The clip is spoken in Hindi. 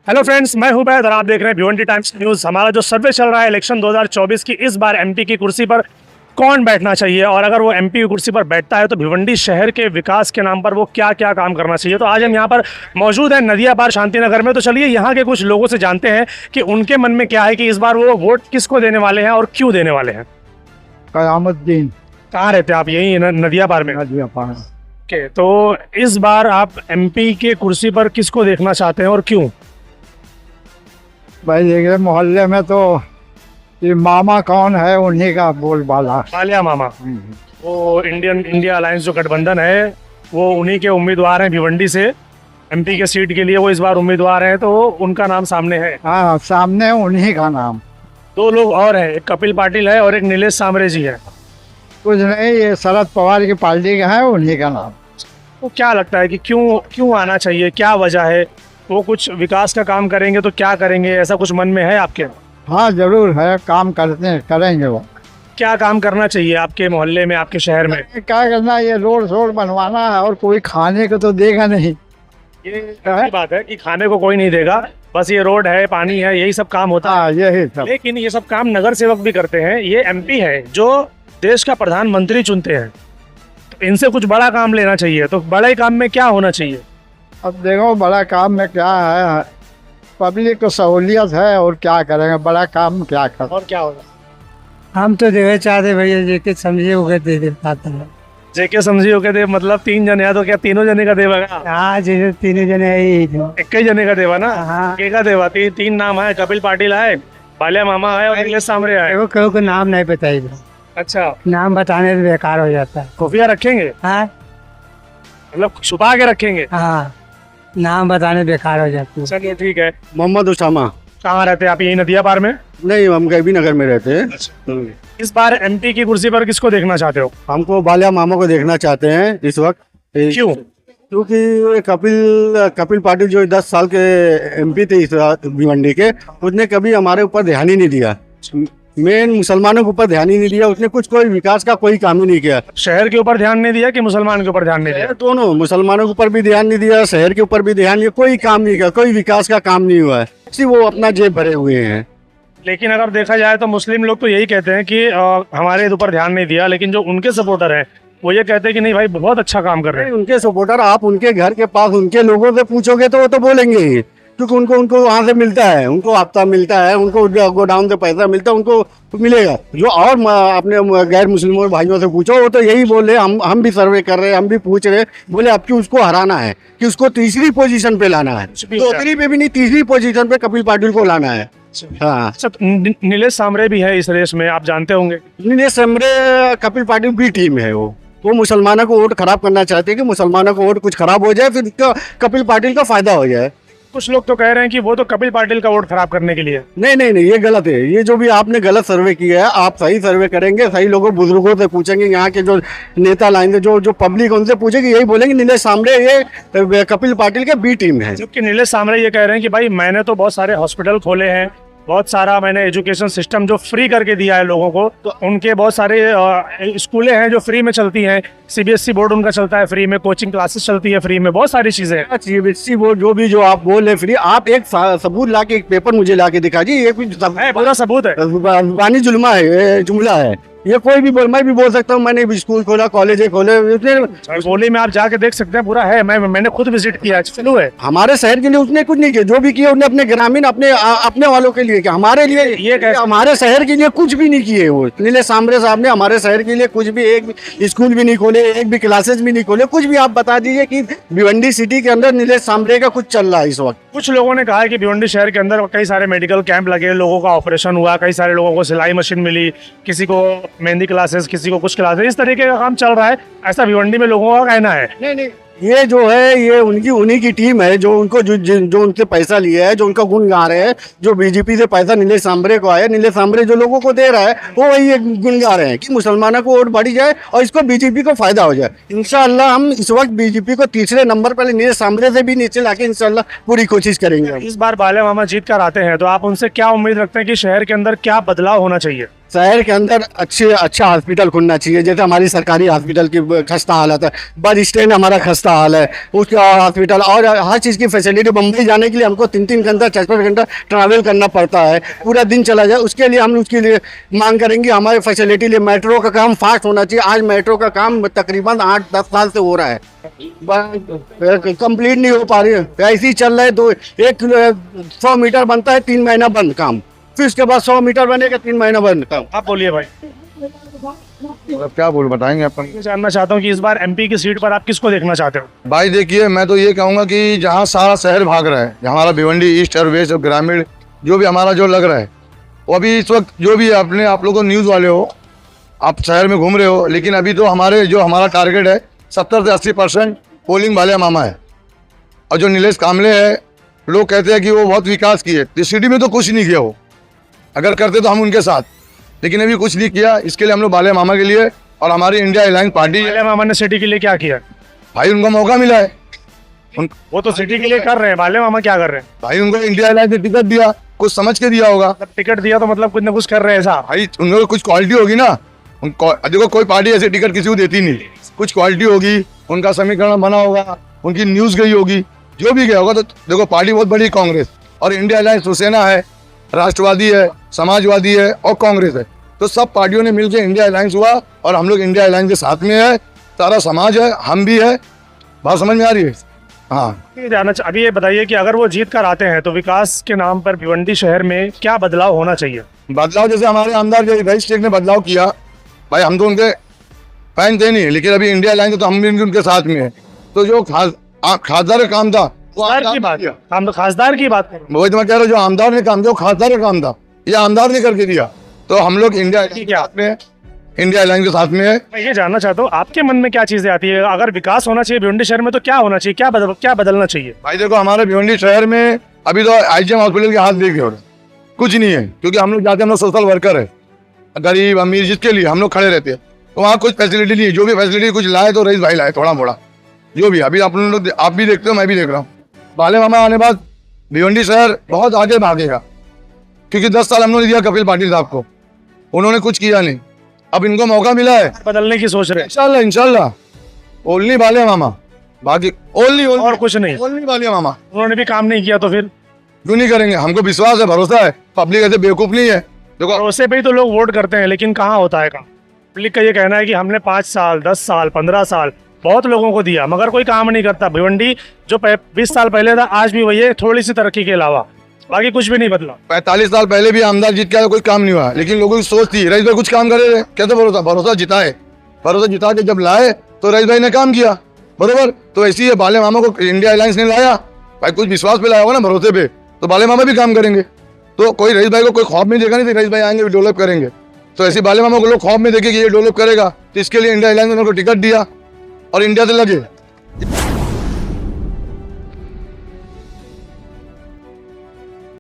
हेलो फ्रेंड्स, मैं हूं बैद और आप देख रहे हैं भिवंडी टाइम्स न्यूज़। हमारा जो सर्वे चल रहा है इलेक्शन 2024 की, इस बार एमपी की कुर्सी पर कौन बैठना चाहिए और अगर वो एमपी की कुर्सी पर बैठता है तो भिवंडी शहर के विकास के नाम पर वो क्या क्या काम करना चाहिए। तो आज हम यहाँ पर मौजूद हैं नदिया पार शांतिनगर में। तो चलिए यहाँ के कुछ लोगों से जानते हैं कि उनके मन में क्या है कि इस बार वो वोट किसको देने वाले हैं और क्यों देने वाले हैं। कयामतुद्दीन कहाँ रहते हैं आप? यही नदिया पार में। नदिया पार। ओके, तो इस बार आप एमपी के कुर्सी पर किसको देखना चाहते हैं और क्यों? भाई देखिए मोहल्ले में तो ये मामा कौन है उन्हीं का बोलबाला। बालिया मामा, वो इंडिया अलायंस जो गठबंधन है वो उन्हीं के उम्मीदवार हैं भिवंडी से। एमपी के सीट के लिए वो इस बार उम्मीदवार हैं, तो उनका नाम सामने है। हाँ, सामने उन्हीं का नाम। दो लोग और हैं, एक कपिल पाटिल है और एक नीलेश सांबरे जी है। कुछ नहीं, ये शरद पवार की पार्टी का है, उन्हीं का नाम। तो क्या लगता है कि क्यों आना चाहिए, क्या वजह है? वो कुछ विकास का काम करेंगे तो क्या करेंगे, ऐसा कुछ मन में है आपके? हाँ जरूर है, काम करते हैं, करेंगे वो। क्या काम करना चाहिए आपके मोहल्ले में, आपके शहर में? क्या करना, ये रोड बनवाना है और कोई खाने को तो देगा नहीं। ये सही बात है कि खाने को कोई नहीं देगा, बस ये रोड है, पानी है, यही सब काम होता है। हाँ यही सब। लेकिन ये सब काम नगर सेवक भी करते हैं। ये एमपी है जो देश का प्रधानमंत्री चुनते हैं, तो इनसे कुछ बड़ा काम लेना चाहिए। तो बड़े काम में क्या होना चाहिए? अब देखो बड़ा काम में क्या है, पब्लिक को सहूलियत है और क्या करेंगे, बड़ा काम क्या कर। और क्या होगा? हम तो देवे चाहते भैया, जेके समझे हो दे देता है। जेके समझी हो के दे, मतलब 3 जने हैं तो क्या तीनों जने का देगा? हाँ जैसे 3 जने ही थे। एक ही जने का देवा ना? हाँ। एक का देवा। तीन नाम है, कपिल पाटिल है, बालिया मामा है और नीलेश सांबरे है। देखो कहो को नाम नहीं बताइए, अच्छा, नाम बताने से बेकार हो जाता है। खुफिया रखेंगे? हाँ मतलब छुपा के रखेंगे? हाँ, नाम बताने बेकार हो जाती है। चलिए ठीक है। मोहम्मद उसामा। कहाँ रहते हैं आप? यही नदिया पार में? नहीं, हम गैबी नगर में रहते हैं। इस बार एमपी की कुर्सी पर किसको देखना चाहते हो? हमको बालिया मामा को देखना चाहते हैं इस वक्त। क्यों? क्योंकि ये कपिल पाटिल जो 10 साल के एमपी थे इस भिवंडी के, उसने कभी हमारे ऊपर ध्यान ही नहीं दिया। मेन मुसलमानों के ऊपर ध्यान ही नहीं दिया उसने। कोई विकास का कोई काम ही नहीं किया। शहर के ऊपर ध्यान नहीं दिया कि मुसलमान के ऊपर ध्यान नहीं दिया? दोनों, मुसलमानों के ऊपर भी ध्यान नहीं दिया, शहर के ऊपर भी ध्यान नहीं, कोई काम नहीं किया, कोई विकास का काम नहीं हुआ है। सिर्फ वो अपना जेब भरे हुए हैं। लेकिन अगर देखा जाए तो मुस्लिम लोग तो यही कहते हैं कि हमारे ऊपर ध्यान नहीं दिया, लेकिन जो उनके सपोर्टर हैं वो ये कहते हैं कि नहीं भाई बहुत अच्छा काम कर रहे हैं। उनके सपोर्टर, आप उनके घर के पास उनके लोगों से पूछोगे तो वो तो बोलेंगे ही, क्योंकि उनको वहाँ से मिलता है, उनको हफ्ता मिलता है, उनको गोडाउन से पैसा मिलता है, उनको मिलेगा। जो और अपने गैर मुस्लिमों भाइयों से पूछो वो तो यही बोले, हम भी सर्वे कर रहे हैं, हम भी पूछ रहे, बोले अब कि उसको हराना है, कि उसको तीसरी पोजीशन पे लाना है, दूसरी पे भी नहीं, तीसरी पोजीशन पे कपिल पाटिल को लाना है। हाँ, नीलेश सांबरे भी है इस रेस में, आप जानते होंगे। नीलेश सांबरे कपिल पाटिल भी टीम है। वो मुसलमानों को वोट खराब करना चाहते हैं कि मुसलमानों को वोट कुछ खराब हो जाए, फिर कपिल पाटिल का फायदा हो जाए। कुछ लोग तो कह रहे हैं कि वो तो कपिल पाटिल का वोट खराब करने के लिए। नहीं, ये गलत है। ये जो भी आपने गलत सर्वे किया है, आप सही सर्वे करेंगे, सही लोगों बुजुर्गों से पूछेंगे, यहाँ के जो नेता लाएंगे, जो पब्लिक उनसे पूछेगी, यही बोलेंगे नीलेश सांबरे ये कपिल पाटिल के बी टीम है। जबकि नीलेश सांबरे ये कह रहे हैं कि भाई मैंने तो बहुत सारे हॉस्पिटल खोले हैं, बहुत सारा मैंने एजुकेशन सिस्टम जो फ्री करके दिया है लोगों को, तो उनके बहुत सारे स्कूलें हैं जो फ्री में चलती हैं, सीबीएसई बोर्ड उनका चलता है फ्री में, कोचिंग क्लासेस चलती है फ्री में, बहुत सारी चीजें हैं। सीबीएसई बोर्ड जो आप बोल रहे फ्री, आप एक सबूत ला के, एक पेपर मुझे ला के दिखा जी, पूरा सबूत है, जुबानी जुल्मा है, जुमला है। ये कोई भी बोल, मैं भी बोल सकता हूँ, मैंने भी स्कूल खोला, कॉलेज खोले, बोली में आप जाके देख सकते हैं, पूरा है। मैंने खुद विजिट किया, चलो है। हमारे शहर के लिए उसने कुछ नहीं किया, जो भी किया उसने अपने ग्रामीण, अपने वालों के लिए किया। हमारे लिए ये हमारे शहर के लिए कुछ भी नहीं किए। वो नीलेश सांबरे साहब ने हमारे शहर के लिए कुछ भी, एक भी स्कूल भी नहीं खोले, एक भी क्लासेस भी नहीं खोले, कुछ भी। आप बता दीजिए कि भिवंडी सिटी के अंदर नीलेश सांबरे का कुछ चल रहा है इस वक्त। कुछ लोगों ने कहा है कि भिवंडी शहर के अंदर कई सारे मेडिकल कैंप लगे, लोगों का ऑपरेशन हुआ, कई सारे लोगों को सिलाई मशीन मिली, किसी को मेहंदी क्लासेस, किसी को कुछ क्लासेस, इस तरीके का काम चल रहा है, ऐसा भिवंडी में लोगों का कहना है। नहीं, ये जो है ये उन्हीं की टीम है, जो उनको जो उनसे पैसा लिया है, जो उनका गुण गा रहे हैं, जो बीजेपी से पैसा नीलेश सांबरे को आया, नीलेश सांबरे जो लोगों को दे रहा है वो वही गुण गा रहे हैं कि मुसलमानों को वोट बढ़ी जाए और इसको बीजेपी को फायदा हो जाए। इंशाल्लाह हम इस वक्त बीजेपी को तीसरे नंबर पर, नीलेश सांबरे से भी नीचे लाके इंशाल्लाह पूरी कोशिश करेंगे। इस बार बालिया मामा जीत कर आते हैं तो आप उनसे क्या उम्मीद रखते हैं कि शहर के अंदर क्या बदलाव होना चाहिए? शहर के अंदर अच्छा हॉस्पिटल खुलना चाहिए। जैसे हमारी सरकारी हॉस्पिटल की खस्ता हालत है, बस स्टैंड हमारा खस्ता हाल है, उसका हॉस्पिटल और हर चीज़ की फैसिलिटी। मुंबई जाने के लिए हमको 3-3 घंटा 4-5 घंटा ट्रैवल करना पड़ता है, पूरा दिन चला जाए। उसके लिए हम उसके लिए मांग करेंगे हमारे फैसिलिटी लिए मेट्रो का काम फास्ट होना चाहिए। आज मेट्रो का काम तकरीबन 8-10 साल से हो रहा है, कंप्लीट नहीं हो पा रही है। ऐसे ही चल रहा है। 100 मीटर बनता है 3 महीना बंद काम, फिर उसके बाद 100 मीटर बनेगा 3 महीना बंद काम। आप बोलिए भाई। अब क्या बोल बताएंगे अपन। मैं जानना चाहता हूँ कि इस बार एमपी की सीट पर आप किसको देखना चाहते हो? भाई देखिए, मैं तो ये कहूँगा कि जहाँ सारा शहर भाग रहा है, हमारा भिवंडी ईस्ट और वेस्ट और ग्रामीण जो भी हमारा जो लग रहा है, वो अभी इस वक्त जो भी अपने आप लोगों को न्यूज़ वाले हो, आप शहर में घूम रहे हो, लेकिन अभी तो हमारा टारगेट है 70 से 80% पोलिंग वाले मामा है। और जो नीलेश कामले है, लोग कहते हैं कि वो बहुत विकास किए, इस सिटी में तो कुछ नहीं किया वो। अगर करते तो हम उनके साथ, लेकिन अभी कुछ नहीं किया। इसके लिए हम लोग बाले मामा के लिए और हमारी इंडिया अलायंस पार्टी है। बाले मामा ने सिटी के लिए क्या किया? भाई उनको मौका मिला है, वो तो सिटी के लिए कर रहे हैं, बाले मामा क्या कर रहे हैं? भाई उनको इंडिया अलायंस ने टिकट दिया, कुछ समझ के दिया होगा। मतलब टिकट दिया तो मतलब कुछ ना कुछ कर रहे हैं ऐसा? भाई उनको कुछ क्वालिटी होगी ना। देखो कोई पार्टी ऐसे टिकट किसी को देती नहीं, कुछ क्वालिटी होगी, उनका समीकरण बना होगा, उनकी न्यूज़ गई होगी, जो भी गया होगा। तो देखो पार्टी बहुत बड़ी कांग्रेस और इंडिया अलायंस शिवसेना है, राष्ट्रवादी है, समाजवादी है और कांग्रेस है। तो सब पार्टियों ने मिलकर इंडिया अलायंस हुआ और हम लोग इंडिया अलायंस के साथ में है। सारा समाज है, हम भी है। बात समझ में आ रही है? हाँ। अभी ये बताइए कि अगर वो जीत कर आते हैं तो विकास के नाम पर भिवंडी शहर में क्या बदलाव होना चाहिए? बदलाव जैसे हमारे आमदार जो रईस शेख ने बदलाव किया, भाई हम तो उनके फैन थे नहीं, लेकिन अभी इंडिया अलायंस तो हम भी उनके साथ में है। तो जो खासदार का काम था वो खासदार की बात, हम तो खासदार की बात कर रहे हैं। वही तो मैं कह रहा हूँ, जो आमदार ने काम दिया वो खासदार का काम था, ये आमदार ने करके दिया। तो हम लोग इंडिया अलायंस के साथ में है। मैं ये जानना चाहता हूँ आपके मन में क्या चीजें आती है? अगर विकास होना चाहिए भिवंडी शहर में तो क्या होना चाहिए, क्या बदलना चाहिए? भाई देखो, हमारे भिवंडी शहर में अभी तो IGM हॉस्पिटल के हाथ देखे हो कुछ नहीं है, क्योंकि हम लोग जाते हैं, हम लोग सोशल वर्कर है, गरीब अमीर जिसके लिए हम लोग खड़े रहते हैं। तो वहाँ कुछ फैसिलिटी नहीं है। जो भी फैसिलिटी कुछ लाए तो रईस भाई लाए, थोड़ा मोड़ा जो भी। अभी आप भी देखते हो, मैं भी देख रहा हूँ। बाले मामा आने बाद भिवंडी शहर बहुत आगे भागेगा, क्योंकि 10 साल हम लोगों ने दिया कपिल पाटिल साहब को, उन्होंने कुछ किया नहीं। अब इनको मौका मिला है, बदलने की सोच रहे हैं। इंशाल्लाह ओनली बाले मामा, बाकी ओनली और कुछ नहीं। ओनली बाले मामा। उन्होंने भी काम नहीं किया तो फिर क्यों नहीं करेंगे? हमको विश्वास है, भरोसा है। पब्लिक ऐसे बेवकूफ नहीं है। देखो भरोसे पे ही तो लोग वोट करते हैं, लेकिन कहाँ होता है काम? पब्लिक का ये कहना है कि हमने 5 साल 10 साल 15 साल बहुत लोगों को दिया, मगर कोई काम नहीं करता। भिवंडी जो 20 साल पहले था आज भी वही है, थोड़ी सी तरक्की के अलावा बाकी कुछ भी नहीं बदला। 45 साल पहले भी आमदार जीत के आया, कोई काम नहीं हुआ, लेकिन लोगों की सोच थी रईस भाई कुछ काम करे। कैसे भरोसा जिता के जब लाए तो रईस भाई ने काम किया, बरोबर। तो ऐसे ही बाले मामा को इंडिया अलायंस ने लाया, भाई कुछ विश्वास पे लाया होगा ना, भरोसे पे, तो बाले मामा भी काम करेंगे। तो कोई रईस भाई को कोई ख्वाब में देखा नहीं, रईस भाई आएंगे डेवलप करेंगे। तो ऐसे बाले मामा को लोग ख्वाब में देखे कि ये डेवलप करेगा, तो इसके लिए इंडिया अलायंस ने उनको टिकट दिया और इंडिया से लगे।